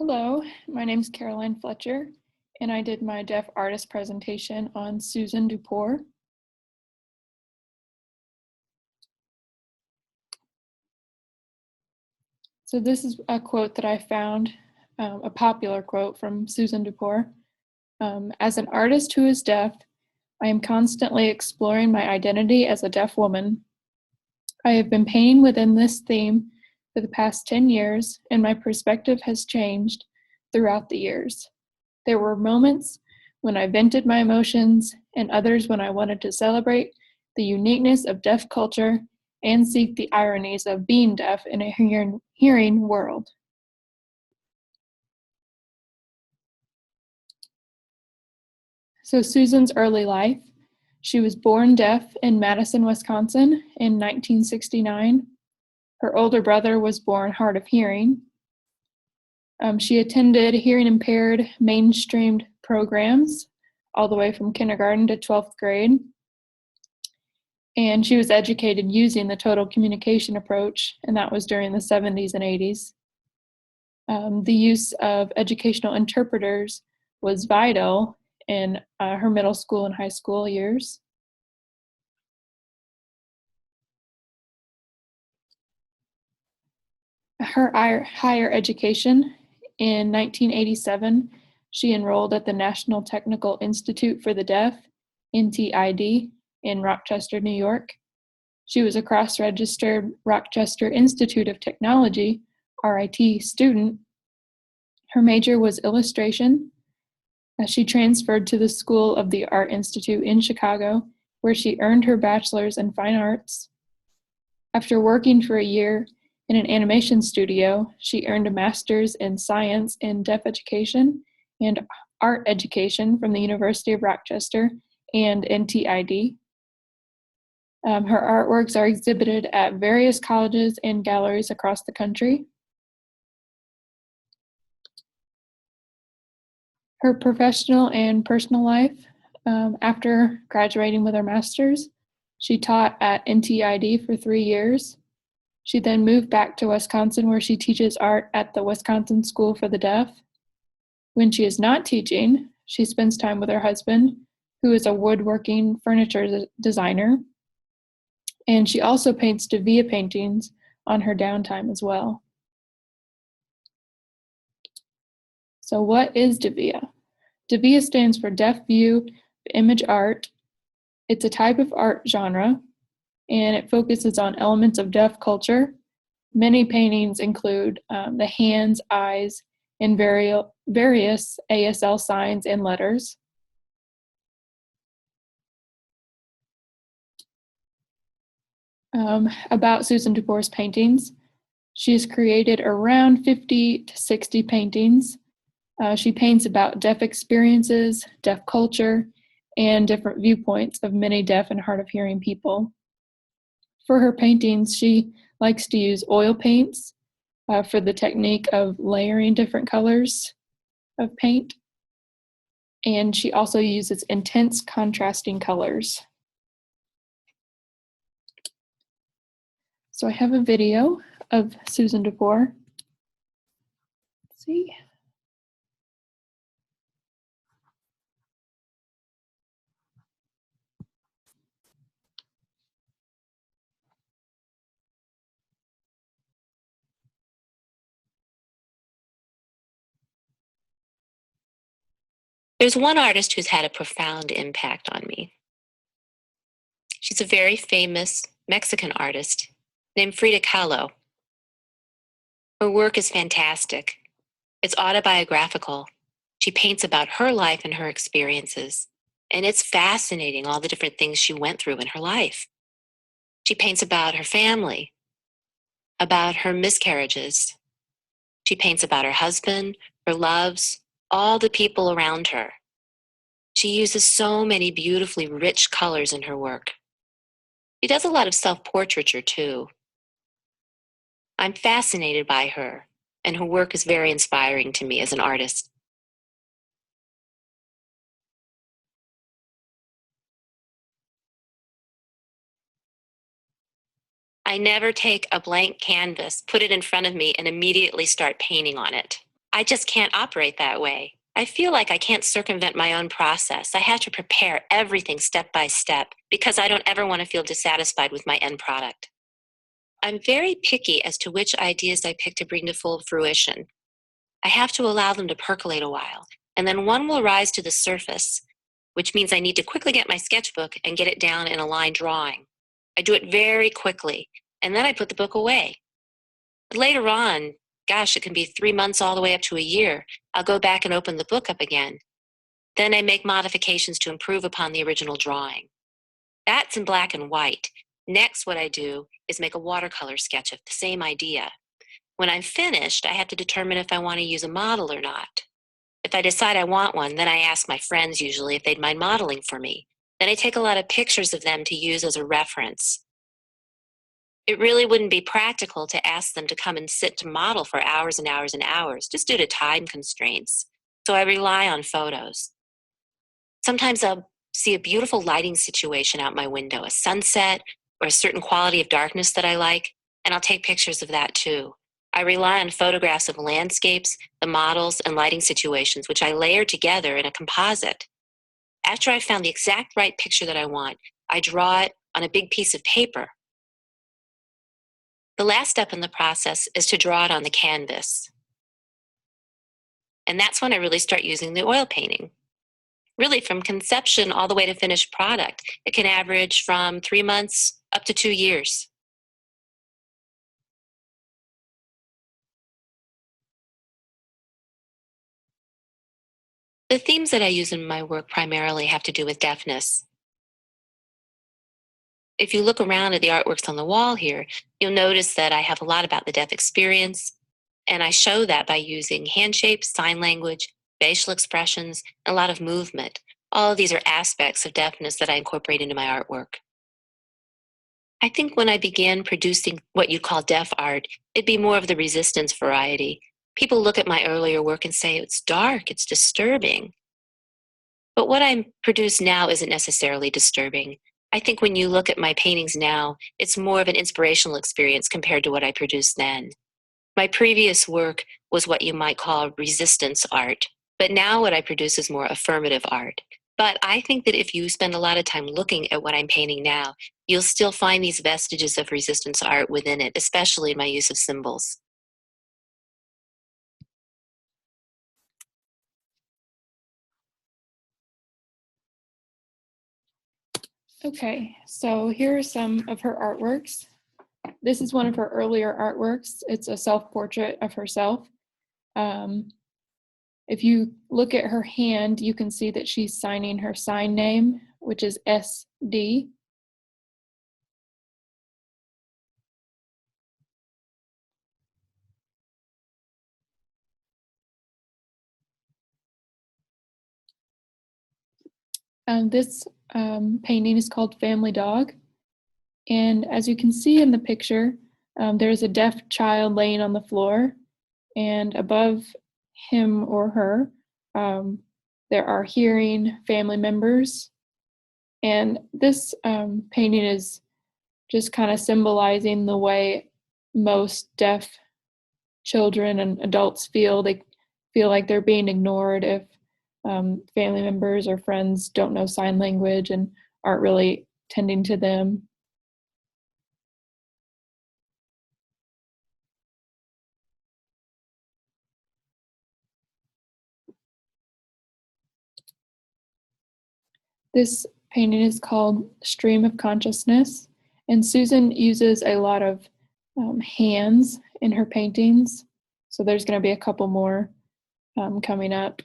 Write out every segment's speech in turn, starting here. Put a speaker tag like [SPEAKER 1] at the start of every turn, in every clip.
[SPEAKER 1] Hello, my name is Caroline Fletcher, and I did my deaf artist presentation on Susan Dupor. So this is a quote that I found, a popular quote from Susan Dupor. As an artist who is deaf, I am constantly exploring my identity as a deaf woman. I have been painting within this theme for the past 10 years, and my perspective has changed throughout the years. There were moments when I vented my emotions, and others when I wanted to celebrate the uniqueness of deaf culture and seek the ironies of being deaf in a hearing world. So, Susan's early life. She was born deaf in Madison, Wisconsin in 1969. Her older brother was born hard of hearing. She attended hearing impaired mainstreamed programs all the way from kindergarten to 12th grade. And she was educated using the total communication approach, and that was during the 70s and 80s. The use of educational interpreters was vital in her middle school and high school years. Her higher education, in 1987, she enrolled at the National Technical Institute for the Deaf, NTID, in Rochester, New York. She was a cross-registered Rochester Institute of Technology, RIT, student. Her major was illustration. She transferred to the School of the Art Institute in Chicago, where she earned her bachelor's in fine arts. After working for a year in an animation studio, she earned a master's in science in deaf education and art education from the University of Rochester and NTID. Her artworks are exhibited at various colleges and galleries across the country. Her professional and personal life. After graduating with her master's, she taught at NTID for 3 years. She then moved back to Wisconsin, where she teaches art at the Wisconsin School for the Deaf. When she is not teaching, she spends time with her husband, who is a woodworking furniture designer. And she also paints Davia paintings on her downtime as well. So what is Davia? Davia stands for Deaf View Image Art. It's a type of art genre, and it focuses on elements of deaf culture. Many paintings include the hands, eyes, and various ASL signs and letters. About Susan Dupor's paintings. She has created around 50 to 60 paintings. She paints about deaf experiences, deaf culture, and different viewpoints of many deaf and hard of hearing people. For her paintings, she likes to use oil paints for the technique of layering different colors of paint. And she also uses intense contrasting colors. So I have a video of Susan Dupor. Let's see.
[SPEAKER 2] There's one artist who's had a profound impact on me. She's a very famous Mexican artist named Frida Kahlo. Her work is fantastic. It's autobiographical. She paints about her life and her experiences, and it's fascinating all the different things she went through in her life. She paints about her family, about her miscarriages. She paints about her husband, her loves, all the people around her. She uses so many beautifully rich colors in her work. She does a lot of self-portraiture too. I'm fascinated by her, and her work is very inspiring to me as an artist. I never take a blank canvas, put it in front of me, and immediately start painting on it. I just can't operate that way. I feel like I can't circumvent my own process. I have to prepare everything step by step because I don't ever want to feel dissatisfied with my end product. I'm very picky as to which ideas I pick to bring to full fruition. I have to allow them to percolate a while, and then one will rise to the surface, which means I need to quickly get my sketchbook and get it down in a line drawing. I do it very quickly, and then I put the book away. Later on, gosh, it can be 3 months all the way up to a year, I'll go back and open the book up again. Then I make modifications to improve upon the original drawing. That's in black and white. Next, what I do is make a watercolor sketch of the same idea. When I'm finished, I have to determine if I want to use a model or not. If I decide I want one, then I ask my friends usually if they'd mind modeling for me. Then I take a lot of pictures of them to use as a reference. It really wouldn't be practical to ask them to come and sit to model for hours and hours and hours, just due to time constraints. So I rely on photos. Sometimes I'll see a beautiful lighting situation out my window, a sunset or a certain quality of darkness that I like, and I'll take pictures of that too. I rely on photographs of landscapes, the models, and lighting situations, which I layer together in a composite. After I've found the exact right picture that I want, I draw it on a big piece of paper. The last step in the process is to draw it on the canvas. And that's when I really start using the oil painting. Really, from conception all the way to finished product, it can average from 3 months up to 2 years. The themes that I use in my work primarily have to do with deafness. If you look around at the artworks on the wall here, you'll notice that I have a lot about the deaf experience, and I show that by using hand shapes, sign language, facial expressions, and a lot of movement. All of these are aspects of deafness that I incorporate into my artwork. I think when I began producing what you call deaf art, it'd be more of the resistance variety. People look at my earlier work and say, it's dark, it's disturbing. But what I produce now isn't necessarily disturbing. I think when you look at my paintings now, it's more of an inspirational experience compared to what I produced then. My previous work was what you might call resistance art, but now what I produce is more affirmative art. But I think that if you spend a lot of time looking at what I'm painting now, you'll still find these vestiges of resistance art within it, especially in my use of symbols.
[SPEAKER 1] Okay, so here are some of her artworks. This is one of her earlier artworks. It's a self-portrait of herself. Um, if you look at her hand, you can see that she's signing her sign name, which is SD. This painting is called Family Dog. And as you can see in the picture, there's a deaf child laying on the floor, and above him or her, there are hearing family members. And this painting is just kind of symbolizing the way most deaf children and adults feel. They feel like they're being ignored if family members or friends don't know sign language and aren't really tending to them. This painting is called Stream of Consciousness, and Susan uses a lot of hands in her paintings. So there's going to be a couple more coming up.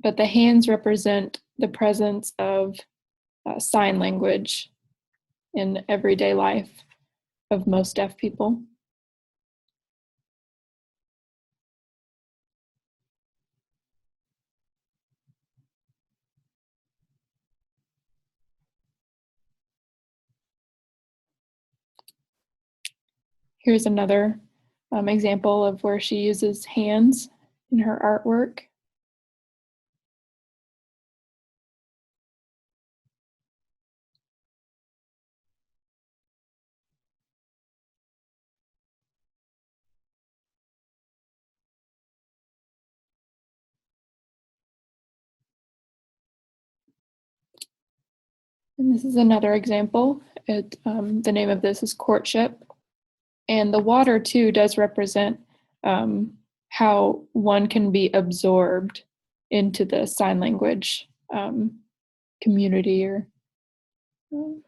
[SPEAKER 1] But the hands represent the presence of sign language in everyday life of most deaf people. Here's another example of where she uses hands in her artwork. And this is another example. The name of this is Courtship. And the water, too, does represent how one can be absorbed into the sign language community. Um,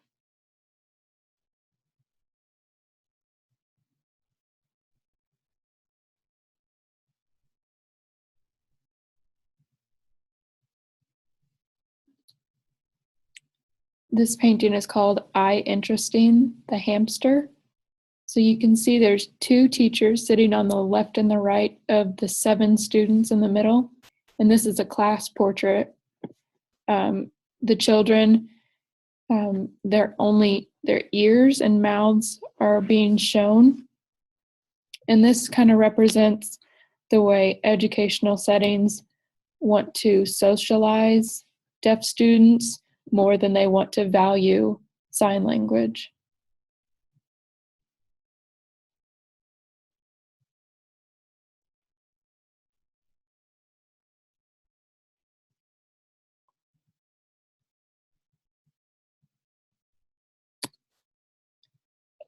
[SPEAKER 1] this painting is called Eye Interesting, the Hamster. So you can see there's two teachers sitting on the left and the right of the 7 students in the middle. And this is a class portrait. The children, their ears and mouths are being shown. And this kind of represents the way educational settings want to socialize deaf students more than they want to value sign language.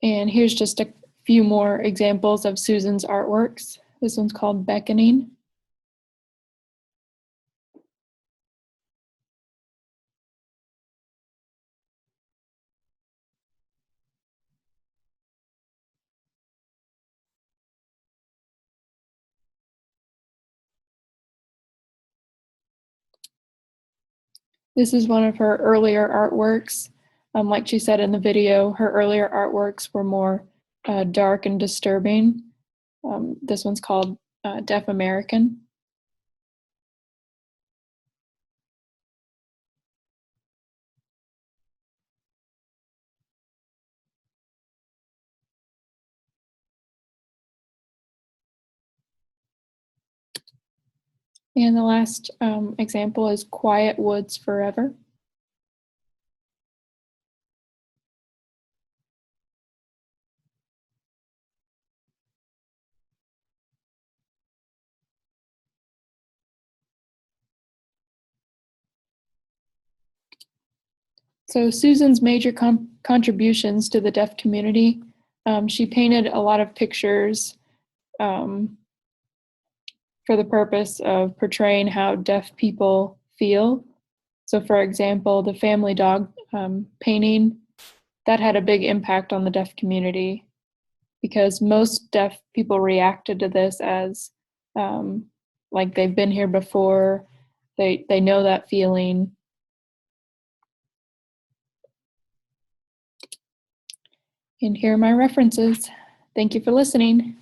[SPEAKER 1] And here's just a few more examples of Susan's artworks. This one's called Beckoning. This is one of her earlier artworks. Like she said in the video, her earlier artworks were more dark and disturbing. This one's called Deaf American. And the last example is Quiet Woods Forever. So Susan's major contributions to the deaf community, she painted a lot of pictures for the purpose of portraying how deaf people feel. So for example, the family dog painting, that had a big impact on the deaf community because most deaf people reacted to this as like they've been here before, they know that feeling. And here are my references. Thank you for listening.